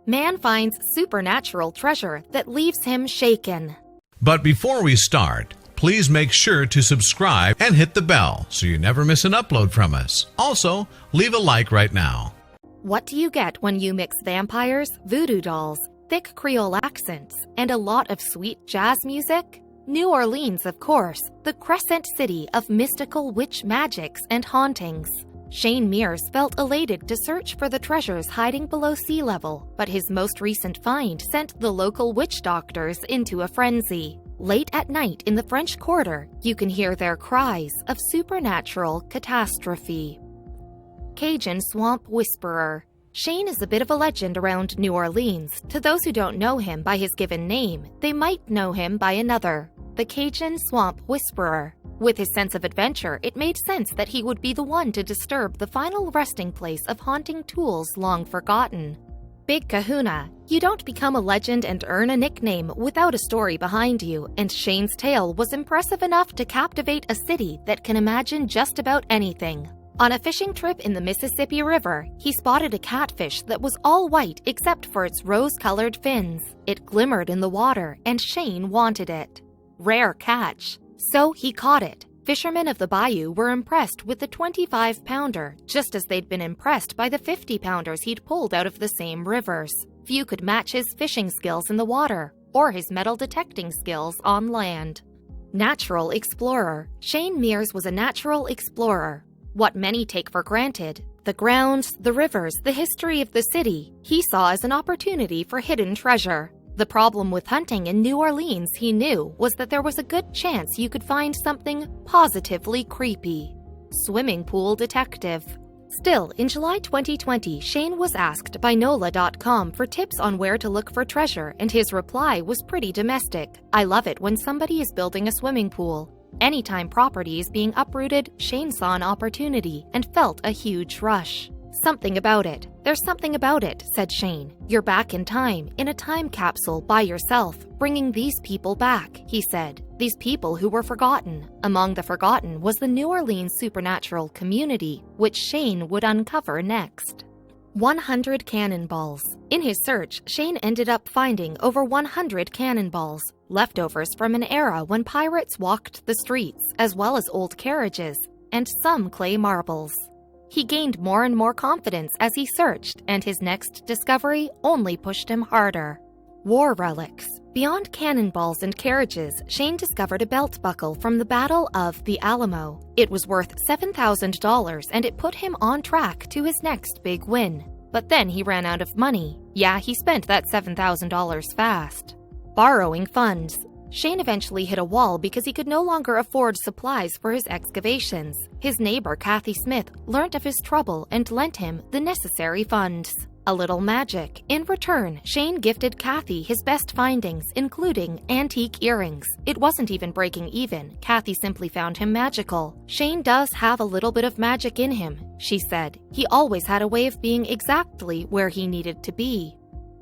Man finds supernatural treasure that leaves him shaken. But before we start, please make sure to subscribe and hit the bell so you never miss an upload from us. Also, leave a like right now. What do you get when you mix vampires, voodoo dolls, thick Creole accents, and a lot of sweet jazz music? New Orleans, of course, the crescent city of mystical witch magics and hauntings. Shane Mears felt elated to search for the treasures hiding below sea level, but his most recent find sent the local witch doctors into a frenzy. Late at night in the French Quarter, you can hear their cries of supernatural catastrophe. Cajun Swamp Whisperer. Shane is a bit of a legend around New Orleans. To those who don't know him by his given name, they might know him by another, the Cajun Swamp Whisperer. With his sense of adventure, it made sense that he would be the one to disturb the final resting place of haunting tools long forgotten. Big Kahuna. You don't become a legend and earn a nickname without a story behind you, and Shane's tale was impressive enough to captivate a city that can imagine just about anything. On a fishing trip in the Mississippi River, he spotted a catfish that was all white except for its rose-colored fins. It glimmered in the water, and Shane wanted it. Rare catch. So he caught it. Fishermen of the bayou were impressed with the 25-pounder, just as they'd been impressed by the 50-pounders he'd pulled out of the same rivers. Few could match his fishing skills in the water, or his metal detecting skills on land. Natural explorer. Shane Mears was a natural explorer. What many take for granted, the grounds, the rivers, the history of the city, he saw as an opportunity for hidden treasure. The problem with hunting in New Orleans, he knew, was that there was a good chance you could find something positively creepy. Swimming pool detective. Still, in July 2020, Shane was asked by NOLA.com for tips on where to look for treasure, and his reply was pretty domestic. I love it when somebody is building a swimming pool. Anytime property is being uprooted, Shane saw an opportunity and felt a huge rush. Something about it. There's something about it, said Shane. You're back in time, in a time capsule by yourself, bringing these people back, he said. These people who were forgotten. Among the forgotten was the New Orleans supernatural community, which Shane would uncover next. 100 cannonballs. In his search, Shane ended up finding over 100 cannonballs, leftovers from an era when pirates walked the streets, as well as old carriages, and some clay marbles. He gained more and more confidence as he searched, and his next discovery only pushed him harder. War relics. Beyond cannonballs and carriages, Shane discovered a belt buckle from the Battle of the Alamo. It was worth $7,000, and it put him on track to his next big win. But then he ran out of money. Yeah, he spent that $7,000 fast. Borrowing funds. Shane eventually hit a wall because he could no longer afford supplies for his excavations. His neighbor, Kathy Smith, learnt of his trouble and lent him the necessary funds. A little magic. In return, Shane gifted Kathy his best findings, including antique earrings. It wasn't even breaking even. Kathy simply found him magical. Shane does have a little bit of magic in him, she said. He always had a way of being exactly where he needed to be.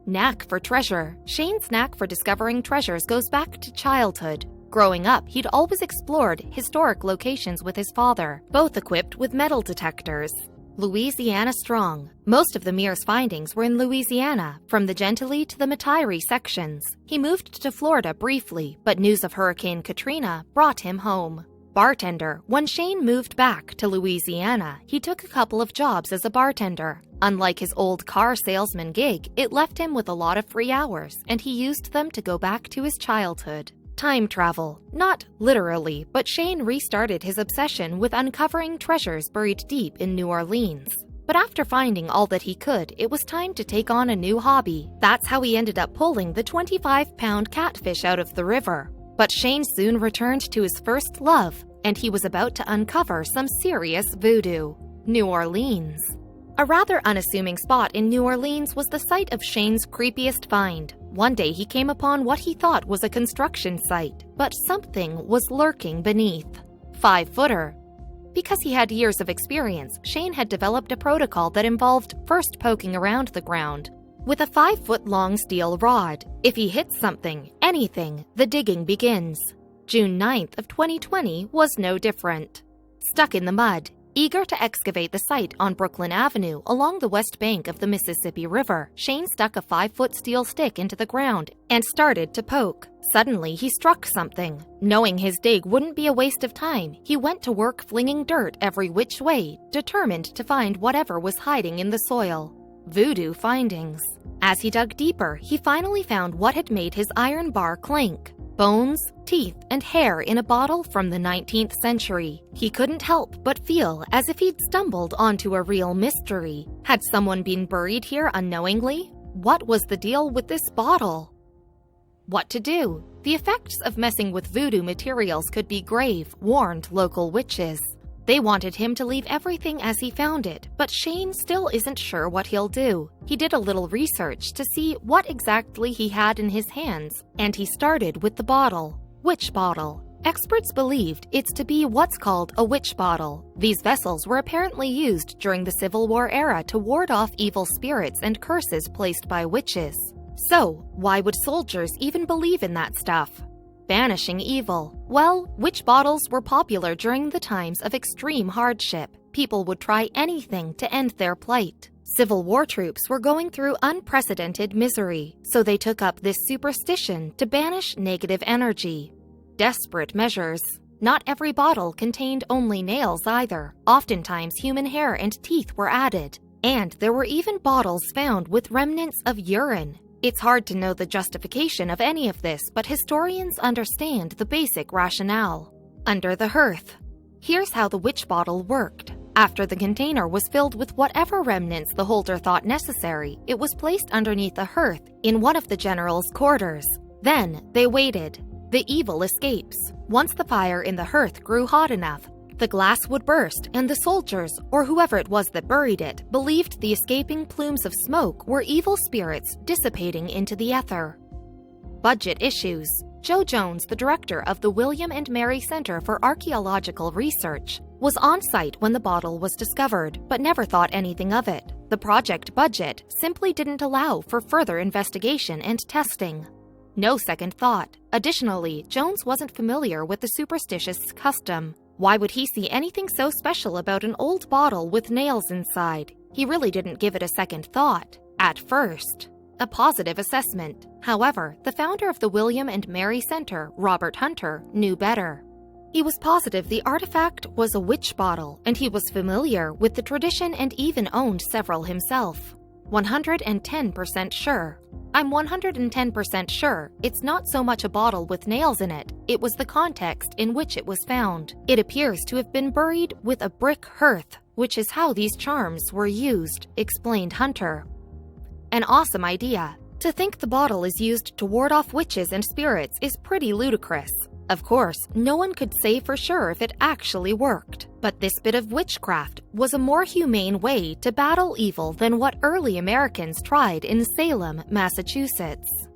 Knack for treasure. Shane's knack for discovering treasures goes back to childhood. Growing up, he'd always explored historic locations with his father, both equipped with metal detectors. Louisiana strong. Most of the Mears findings were in Louisiana, from the Gentilly to the Metairie sections. He moved to Florida briefly, but news of Hurricane Katrina brought him home. Bartender. When Shane moved back to Louisiana, he took a couple of jobs as a bartender. Unlike his old car salesman gig, it left him with a lot of free hours, and he used them to go back to his childhood. Time travel. Not literally, but Shane restarted his obsession with uncovering treasures buried deep in New Orleans. But after finding all that he could, it was time to take on a new hobby. That's how he ended up pulling the 25-pound catfish out of the river. But Shane soon returned to his first love, and he was about to uncover some serious voodoo. New Orleans. A rather unassuming spot in New Orleans was the site of Shane's creepiest find. One day he came upon what he thought was a construction site, but something was lurking beneath. 5-footer. Because he had years of experience, Shane had developed a protocol that involved first poking around the ground with a 5-foot-long steel rod. If he hits something, anything, the digging begins. June 9th of 2020 was no different. Stuck in the mud. Eager to excavate the site on Brooklyn Avenue along the west bank of the Mississippi River, Shane stuck a 5-foot steel stick into the ground and started to poke. Suddenly, he struck something. Knowing his dig wouldn't be a waste of time, he went to work flinging dirt every which way, determined to find whatever was hiding in the soil. Voodoo findings. As he dug deeper, he finally found what had made his iron bar clink. Bones, teeth, and hair in a bottle from the 19th century. He couldn't help but feel as if he'd stumbled onto a real mystery. Had someone been buried here unknowingly? What was the deal with this bottle? What to do? The effects of messing with voodoo materials could be grave, warned local witches. They wanted him to leave everything as he found it, but Shane still isn't sure what he'll do. He did a little research to see what exactly he had in his hands, and he started with the bottle. Witch bottle. Experts believed it's to be what's called a witch bottle. These vessels were apparently used during the Civil War era to ward off evil spirits and curses placed by witches. So, why would soldiers even believe in that stuff? Banishing evil. Well, witch bottles were popular during the times of extreme hardship. People would try anything to end their plight. Civil War troops were going through unprecedented misery, so they took up this superstition to banish negative energy. Desperate measures. Not every bottle contained only nails either. Oftentimes human hair and teeth were added. And there were even bottles found with remnants of urine. It's hard to know the justification of any of this, but historians understand the basic rationale. Under the hearth. Here's how the witch bottle worked. After the container was filled with whatever remnants the holder thought necessary, it was placed underneath a hearth in one of the general's quarters. Then they waited. The evil escapes. Once the fire in the hearth grew hot enough, the glass would burst, and the soldiers, or whoever it was that buried it, believed the escaping plumes of smoke were evil spirits dissipating into the ether. Budget issues. Joe Jones, the director of the William and Mary Center for Archaeological Research, was on site when the bottle was discovered, but never thought anything of it. The project budget simply didn't allow for further investigation and testing. No second thought. Additionally, Jones wasn't familiar with the superstitious custom. Why would he see anything so special about an old bottle with nails inside? He really didn't give it a second thought. At first. A positive assessment. However, the founder of the William and Mary Center, Robert Hunter, knew better. He was positive the artifact was a witch bottle, and he was familiar with the tradition and even owned several himself. 110% sure. I'm 110% sure it's not so much a bottle with nails in it, it was the context in which it was found. It appears to have been buried with a brick hearth, which is how these charms were used, explained Hunter. An awesome idea. To think the bottle is used to ward off witches and spirits is pretty ludicrous. Of course, no one could say for sure if it actually worked, but this bit of witchcraft was a more humane way to battle evil than what early Americans tried in Salem, Massachusetts.